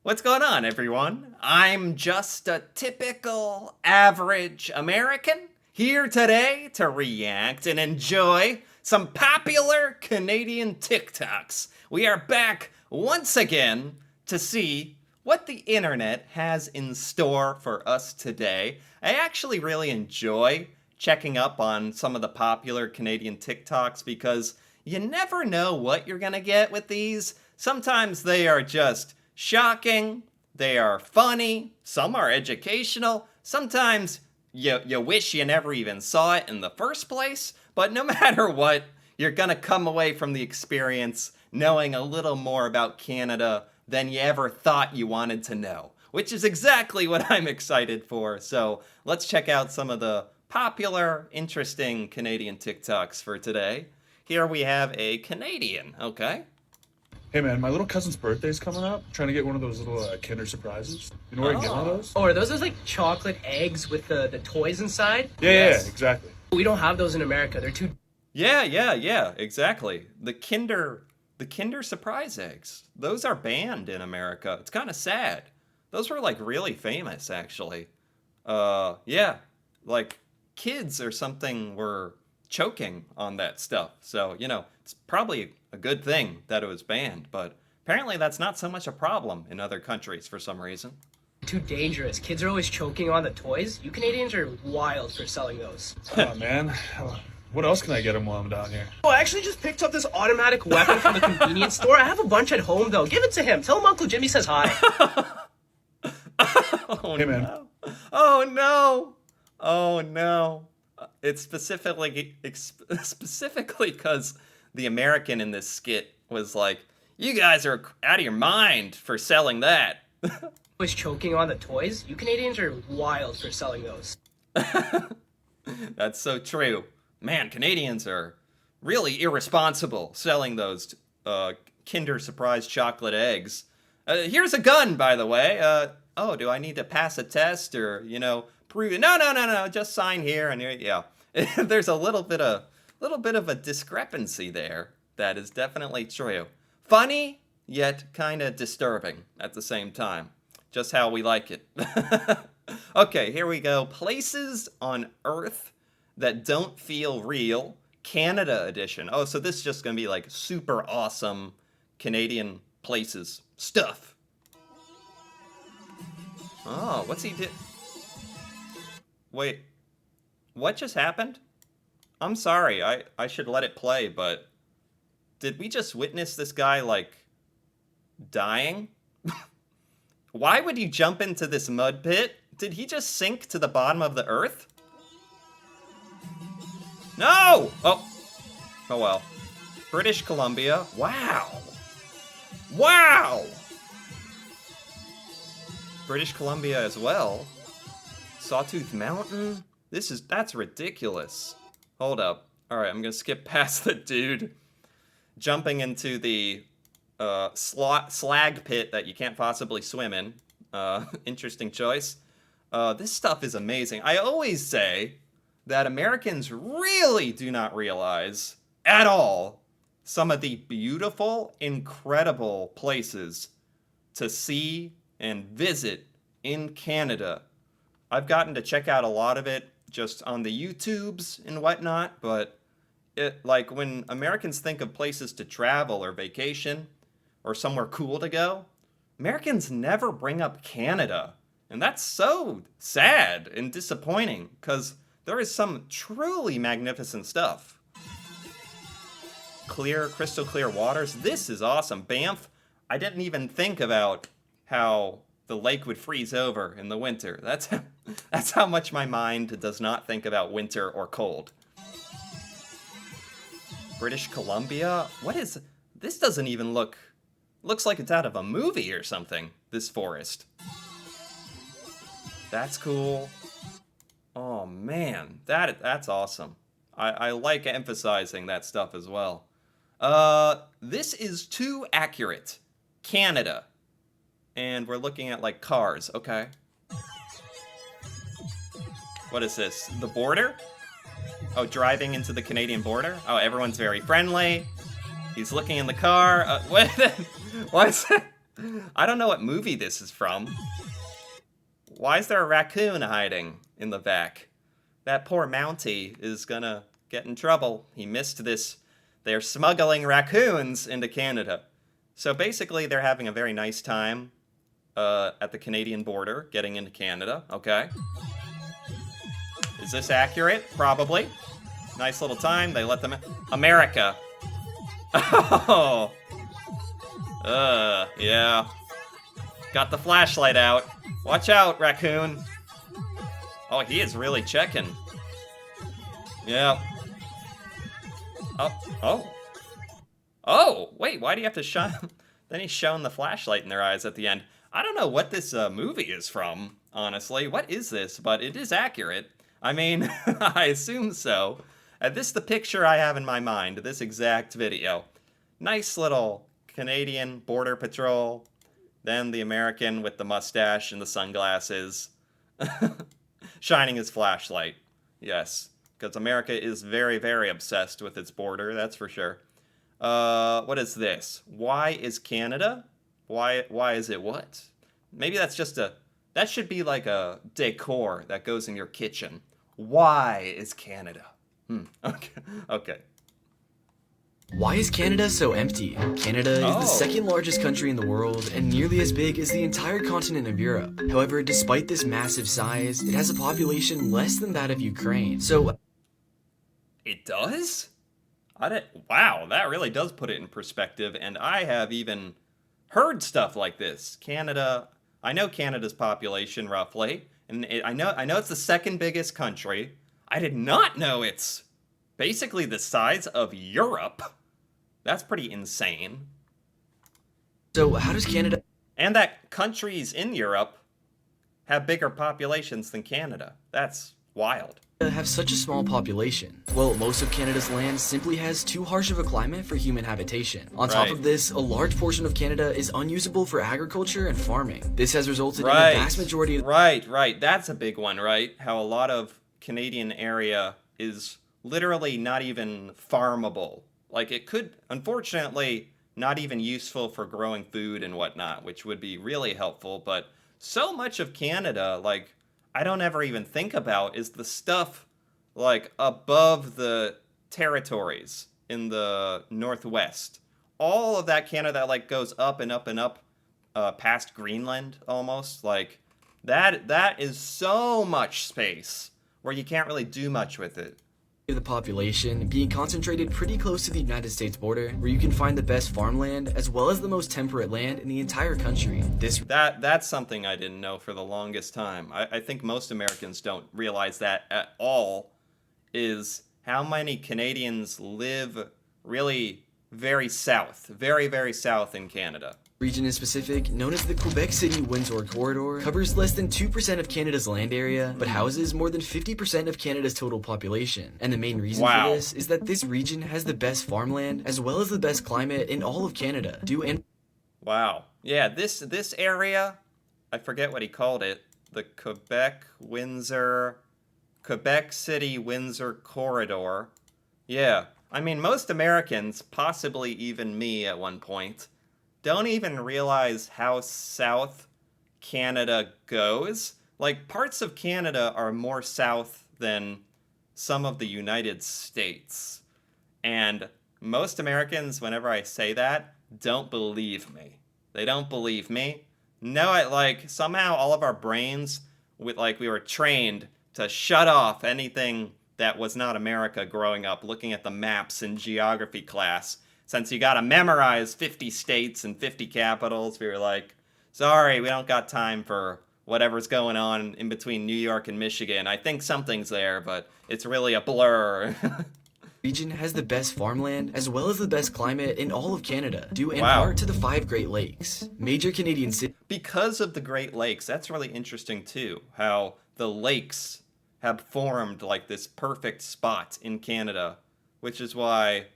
What's going on, everyone? I'm just a typical average American here today to react and enjoy some popular Canadian TikToks. We are back once again to see what the internet has in store for us today. I actually really enjoy checking up on some of the popular Canadian TikToks because you never know what you're gonna get with these. Sometimes they are just shocking, they are funny, some are educational, sometimes you wish you never even saw it in the first place, but no matter what, you're gonna come away from the experience knowing a little more about Canada than you ever thought you wanted to know, which is exactly what I'm excited for. So let's check out some of the popular, interesting Canadian TikToks for today. Here we have a Canadian, okay? Hey man, my little cousin's birthday's coming up. I'm trying to get one of those little Kinder surprises. You know where I can get one of those? Oh, are those like chocolate eggs with the toys inside? Yeah, exactly. We don't have those in America. They're too. Yeah, exactly. The Kinder surprise eggs. Those are banned in America. It's kind of sad. Those were like really famous actually. Yeah, like kids or something were choking on that stuff. So, it's probably a good thing that it was banned, but apparently that's not so much a problem in other countries for some reason. Too dangerous. Kids are always choking on the toys. You Canadians are wild for selling those. Oh man, what else can I get him while I'm down here? Oh, I actually just picked up this automatic weapon from the convenience store. I have a bunch at home though. Give it to him. Tell him Uncle Jimmy says hi. Oh, hey man. No. Oh no. Oh no. It's specifically because the American in this skit was like, "You guys are out of your mind for selling that." Always choking on the toys. You Canadians are wild for selling those. That's so true. Man, Canadians are really irresponsible selling those Kinder Surprise chocolate eggs. Here's a gun, by the way. Oh, do I need to pass a test or, prove it? No. Just sign here and yeah. There's a little bit of a discrepancy there. That is definitely true. Funny, yet kind of disturbing at the same time. Just how we like it. Okay, here we go. Places on Earth that don't feel real. Canada edition. Oh, so this is just going to be like super awesome Canadian places. Stuff. Oh, what's he did? Wait. What just happened? I'm sorry, I should let it play, but did we just witness this guy, like, dying? Why would you jump into this mud pit? Did he just sink to the bottom of the earth? No! Oh well. British Columbia. Wow! British Columbia as well. Sawtooth Mountain. That's ridiculous. Hold up. Alright, I'm gonna skip past the dude jumping into the slag pit that you can't possibly swim in. Interesting choice. This stuff is amazing. I always say that Americans really do not realize at all some of the beautiful, incredible places to see and visit in Canada. I've gotten to check out a lot of it just on the YouTubes and whatnot, but like when Americans think of places to travel or vacation or somewhere cool to go, Americans never bring up Canada. And that's so sad and disappointing because there is some truly magnificent stuff. Crystal clear waters. This is awesome. Banff, I didn't even think about how the lake would freeze over in the winter. That's how much my mind does not think about winter or cold. British Columbia? What is... This doesn't even looks like it's out of a movie or something, this forest. That's cool. Oh man, that's awesome. I like emphasizing that stuff as well. This is too accurate. Canada. And we're looking at like cars, okay. What is this? The border? Oh, driving into the Canadian border? Oh, everyone's very friendly. He's looking in the car. What? What's that? I don't know what movie this is from. Why is there a raccoon hiding in the back? That poor Mountie is gonna get in trouble. He missed this. They're smuggling raccoons into Canada. So basically, they're having a very nice time at the Canadian border, getting into Canada. Okay. Is this accurate? Probably. Nice little time. They let them in. America. Oh. Yeah. Got the flashlight out. Watch out, raccoon. Oh, he is really checking. Yeah. Oh. Oh, wait, why do you have to shine? Then he's showing the flashlight in their eyes at the end. I don't know what this movie is from, honestly. What is this? But it is accurate. I mean, I assume so. This is the picture I have in my mind, this exact video. Nice little Canadian Border Patrol. Then the American with the mustache and the sunglasses. Shining his flashlight. Yes, because America is very, very obsessed with its border, that's for sure. What is this? Why is Canada? Why is it what? Maybe that's just that should be like a decor that goes in your kitchen. Why is Canada? Okay. Why is Canada so empty? Canada is the second largest country in the world and nearly as big as the entire continent of Europe. However, despite this massive size, it has a population less than that of Ukraine. So it does? Wow, that really does put it in perspective, and I have even heard stuff like this. Canada, I know Canada's population roughly, and I know it's the second biggest country. I did not know it's basically the size of Europe. That's pretty insane. So how does Canada... And that countries in Europe have bigger populations than Canada. That's wild. have such a small population? Well, most of Canada's land simply has too harsh of a climate for human habitation. On top of this, a large portion of Canada is unusable for agriculture and farming. This has resulted in the vast majority of... Right. That's a big one, right? How a lot of Canadian area is literally not even farmable. Like, it could, unfortunately, not even useful for growing food and whatnot, which would be really helpful. But so much of Canada, like, I don't ever even think about is the stuff, like, above the territories in the Northwest. All of that Canada, like, goes up and up and up past Greenland, almost. Like, that is so much space where you can't really do much with it. The population being concentrated pretty close to the United States border, where you can find the best farmland as well as the most temperate land in the entire country. That's something I didn't know for the longest time. I think most Americans don't realize that at all, is how many Canadians live really very south, very, very south in Canada. Region in specific, known as the Quebec City-Windsor Corridor, covers less than 2% of Canada's land area, but houses more than 50% of Canada's total population. And the main reason for this is that this region has the best farmland, as well as the best climate in all of Canada. Wow. Yeah, this area, I forget what he called it, the Quebec City-Windsor Corridor. Yeah, I mean, most Americans, possibly even me at one point, don't even realize how south Canada goes. Like, parts of Canada are more south than some of the United States. And most Americans, whenever I say that, don't believe me. They don't believe me. No, somehow all of our brains, we were trained to shut off anything that was not America growing up, looking at the maps in geography class. Since you gotta memorize 50 states and 50 capitals, we were like, sorry, we don't got time for whatever's going on in between New York and Michigan. I think something's there, but it's really a blur. Region has the best farmland, as well as the best climate in all of Canada, due in part to the 5 Great Lakes. Major Canadian cities... Because of the Great Lakes, that's really interesting too, how the lakes have formed like this perfect spot in Canada, which is why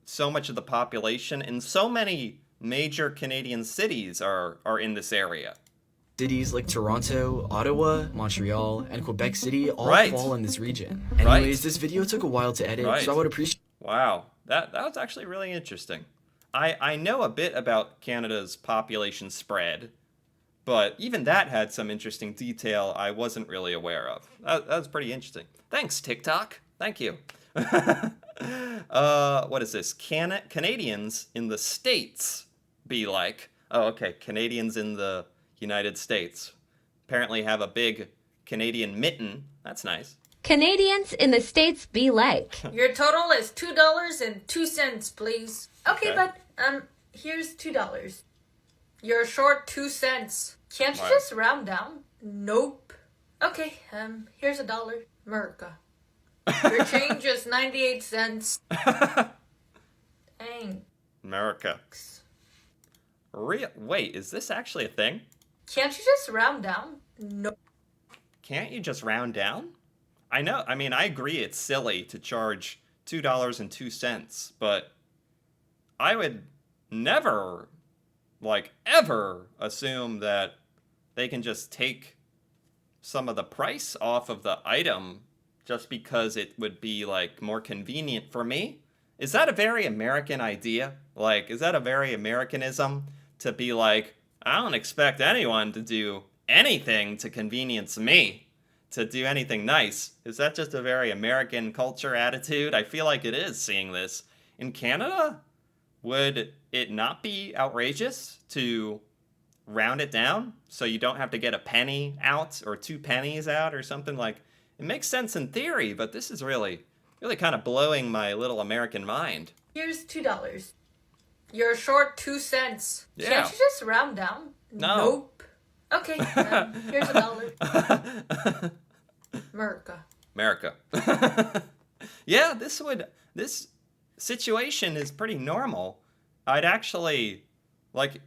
so much of the population and so many major Canadian cities are in this area. Cities like Toronto, Ottawa, Montreal, and Quebec City all fall in this region. This video took a while to edit, so I would appreciate... Wow, that was actually really interesting. I know a bit about Canada's population spread, but even that had some interesting detail I wasn't really aware of. That was pretty interesting. Thanks, TikTok. Thank you. What is this? Canadians in the States be like. Oh, okay. Canadians in the United States apparently have a big Canadian mitten. That's nice. Canadians in the States be like. Your total is $2.02, please. Okay, Okay. but here's $2. You're short 2 cents. Can't you What? just round down? Nope. Okay, here's $1. America. Your change is 98 cents. Thanks. America. Wait, is this actually a thing? Can't you just round down? Nope. Can't you just round down? I know, I mean, I agree it's silly to charge $2.02, but I would never, like, ever assume that they can just take some of the price off of the item just because it would be, like, more convenient for me. Is that a very American idea? Like, is that a very Americanism to be like, I don't expect anyone to do anything to convenience me, to do anything nice? Is that just a very American culture attitude? I feel like it is seeing this. In Canada, would it not be outrageous to round it down so you don't have to get a penny out or 2 pennies out or something? Like, it makes sense in theory, but this is really kind of blowing my little American mind. Here's $2. You're short 2 cents. Yeah. Can't you just round down? No. Nope. Okay, here's $1. America. America. Yeah, this situation is pretty normal. I'd actually, like,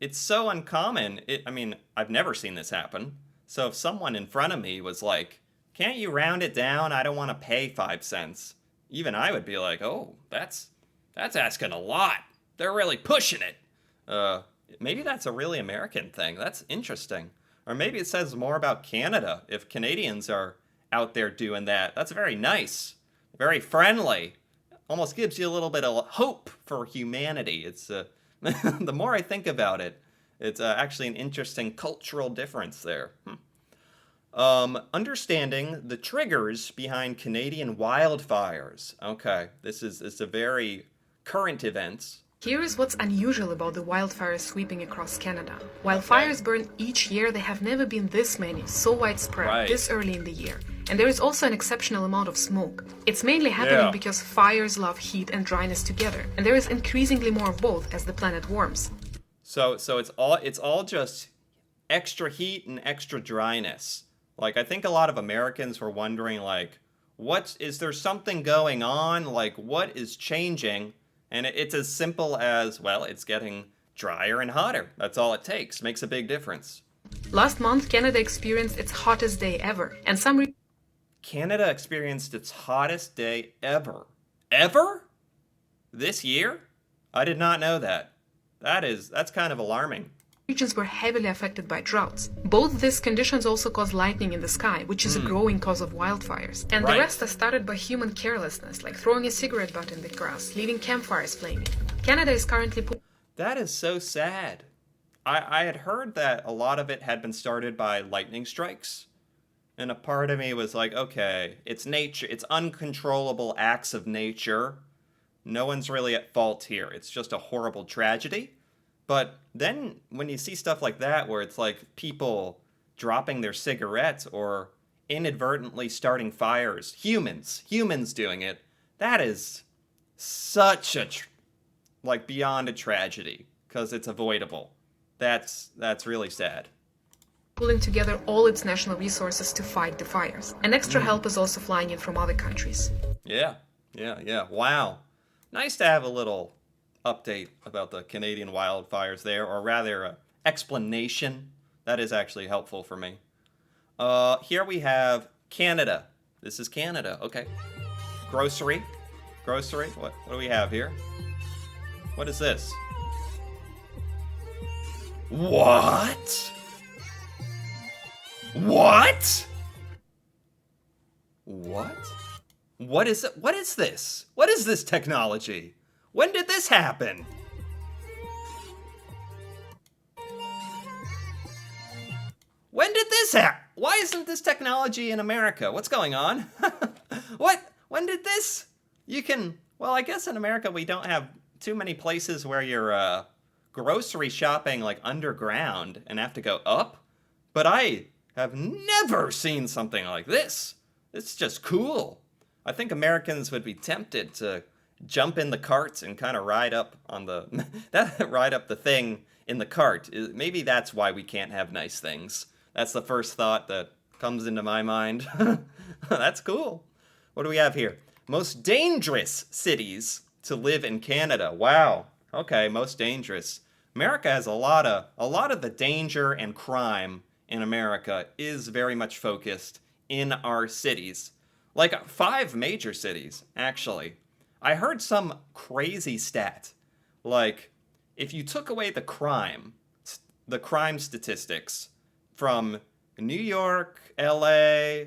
it's so uncommon. I mean, I've never seen this happen. So if someone in front of me was like, can't you round it down? I don't want to pay 5 cents. Even I would be like, oh, that's asking a lot. They're really pushing it. Maybe that's a really American thing. That's interesting. Or maybe it says more about Canada if Canadians are out there doing that. That's very nice. Very friendly. Almost gives you a little bit of hope for humanity. It's the more I think about it, it's actually an interesting cultural difference there. Understanding the triggers behind Canadian wildfires. Okay, this is a very current event. Here is what's unusual about the wildfires sweeping across Canada. While fires burn each year, there have never been this many, so widespread, Right. this early in the year. And there is also an exceptional amount of smoke. It's mainly happening Yeah. because fires love heat and dryness together, and there is increasingly more of both as the planet warms. So it's all just extra heat and extra dryness. Like, I think a lot of Americans were wondering, like, is there something going on? Like, what is changing? And it's as simple as, well, it's getting drier and hotter. That's all it takes. Makes a big difference. Last month, Canada experienced its hottest day ever, and some Canada experienced its hottest day ever. Ever? This year? I did not know that. That's kind of alarming. regions were heavily affected by droughts. Both these conditions also cause lightning in the sky, which is a growing cause of wildfires. And Right. the rest are started by human carelessness, like throwing a cigarette butt in the grass, leaving campfires flaming. Canada is currently That is so sad. I had heard that a lot of it had been started by lightning strikes. And a part of me was like, okay, it's nature. It's uncontrollable acts of nature. No one's really at fault here. It's just a horrible tragedy. But then when you see stuff like that, where it's like people dropping their cigarettes or inadvertently starting fires, humans doing it, that is such a, like, beyond a tragedy, because it's avoidable. That's really sad. pulling together all its national resources to fight the fires. And extra help is also flying in from other countries. Yeah. Wow. Nice to have a little update about the Canadian wildfires there, or rather, an explanation. That is actually helpful for me. Here we have Canada. This is Canada. Okay. Grocery. What do we have here? What is this? What? What? What is it? What is this? What is this technology? When did this happen? this Why isn't this technology in America? What's going on? What? When did this? Well, I guess in America we don't have too many places where you're grocery shopping like underground and have to go up. But I have never seen something like this. It's just cool. I think Americans would be tempted to jump in the cart and kind of ride up on the ride up the thing in the cart. Maybe that's why we can't have nice things. That's the first thought that comes into my mind. That's cool. What do we have here? Most dangerous cities to live in Canada. Wow. Okay, most dangerous. America has a lot of the danger and crime in America is very much focused in our cities. Like 5 major cities, actually. I heard some crazy stat. Like, if you took away the crime statistics from New York, LA,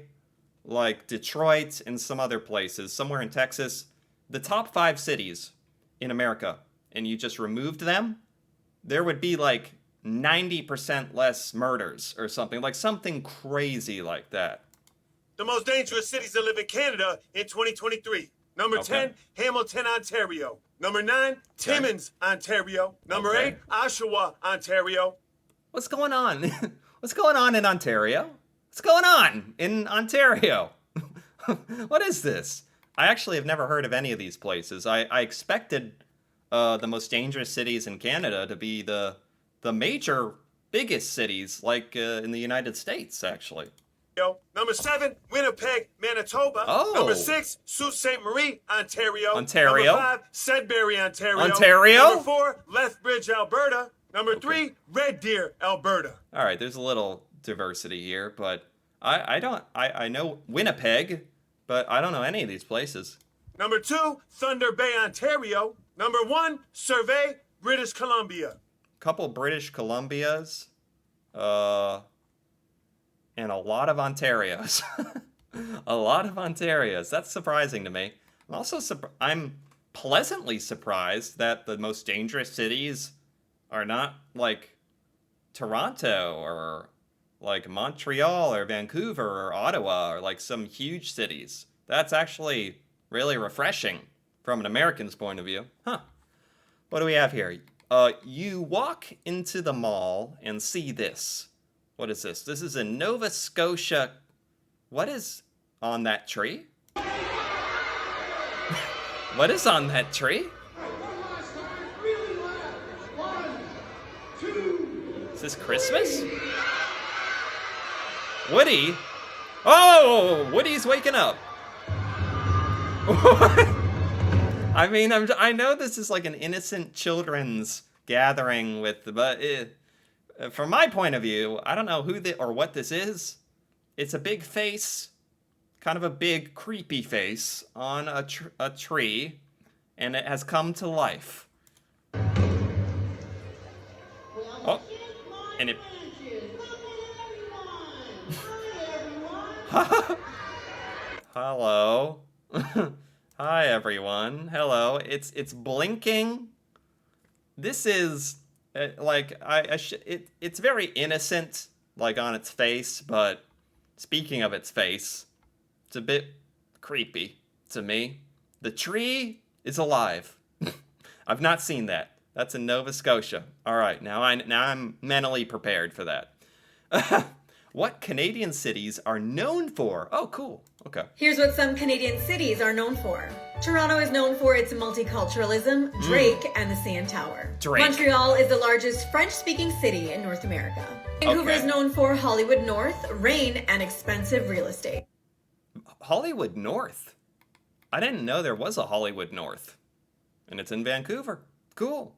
like Detroit, and some other places, somewhere in Texas, the top 5 cities in America, and you just removed them, there would be like 90% less murders or something, like something crazy like that. The most dangerous cities to live in Canada in 2023. Number 10, Hamilton, Ontario. Number 9, Timmins, Ontario. Number 8, Oshawa, Ontario. What's going on? What's going on in Ontario? What's going on in Ontario? What is this? I actually have never heard of any of these places. I expected the most dangerous cities in Canada to be the major, biggest cities, like in the United States, actually. Number 7, Winnipeg, Manitoba. Oh. Number 6, Sault Ste. Marie, Ontario. Ontario. Number 5, Sudbury, Ontario. Ontario. Number 4, Lethbridge, Alberta. Number 3, Red Deer, Alberta. All right, there's a little diversity here, but I know Winnipeg, but I don't know any of these places. Number 2, Thunder Bay, Ontario. Number 1, Survey, British Columbia. Couple British Columbias, and a lot of Ontarios. A lot of Ontarios. That's surprising to me. I'm also I'm pleasantly surprised that the most dangerous cities are not like Toronto or like Montreal or Vancouver or Ottawa or like some huge cities. That's actually really refreshing from an American's point of view. Huh. What do we have here? You walk into the mall and see this. What is this? This is in Nova Scotia. What is on that tree? What is on that tree? Is this Christmas? Woody? Oh, Woody's waking up. I mean, I know this is like an innocent children's gathering but from my point of view, I don't know who or what this is. It's a big face, kind of a big creepy face on a tree, and it has come to life. Oh, and it. Hello. Hi everyone. Hello. It's blinking. This is like it's very innocent, like on its face, but speaking of its face, it's a bit creepy to me. The tree is alive. I've not seen that. That's in Nova Scotia. All right, now I'm mentally prepared for that. What Canadian cities are known for? Oh, cool. Okay. Here's what some Canadian cities are known for. Toronto is known for its multiculturalism, Drake, and the CN Tower. Drake. Montreal is the largest French-speaking city in North America. Vancouver is known for Hollywood North, rain, and expensive real estate. Hollywood North? I didn't know there was a Hollywood North. And it's in Vancouver. Cool.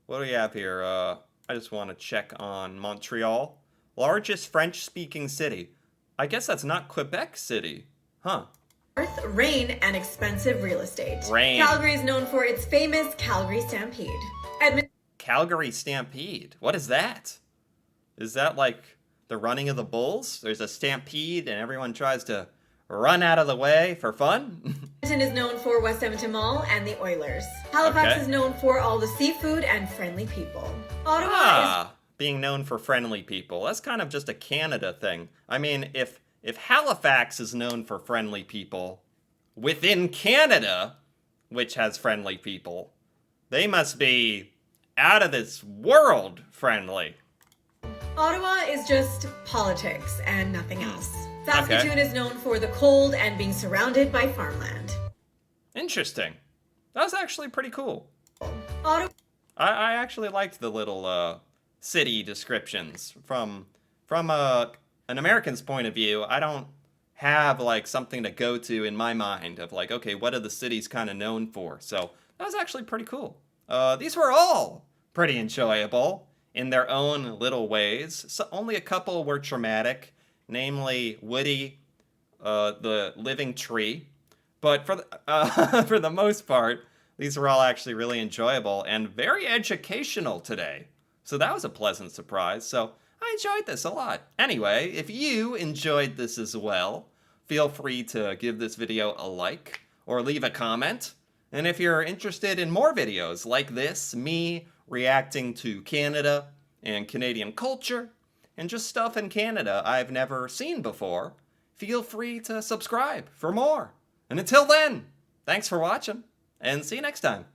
What do we have here? I just want to check on Montreal. Largest French-speaking city. I guess that's not Quebec City. Huh. North, rain, and expensive real estate. Rain. Calgary is known for its famous Calgary Stampede. Calgary Stampede? What is that? Is that like the running of the bulls? There's a stampede and everyone tries to run out of the way for fun? Edmonton is known for West Edmonton Mall and the Oilers. Halifax is known for all the seafood and friendly people. Ottawa is... being known for friendly people. That's kind of just a Canada thing. I mean, if Halifax is known for friendly people, within Canada, which has friendly people, they must be out of this world friendly. Ottawa is just politics and nothing else. Saskatoon Okay. is known for the cold and being surrounded by farmland. Interesting. That was actually pretty cool. Ottawa I actually liked the little city descriptions from an American's point of view. I don't have like something to go to in my mind of like, okay, what are the cities kind of known for? So that was actually pretty cool. These were all pretty enjoyable in their own little ways. So only a couple were traumatic, namely Woody, the living tree. But for for the most part, these were all actually really enjoyable and very educational today. So that was a pleasant surprise. So I enjoyed this a lot. Anyway, if you enjoyed this as well, feel free to give this video a like or leave a comment. And if you're interested in more videos like this, me reacting to Canada and Canadian culture and just stuff in Canada I've never seen before, feel free to subscribe for more. And until then, thanks for watching, and see you next time.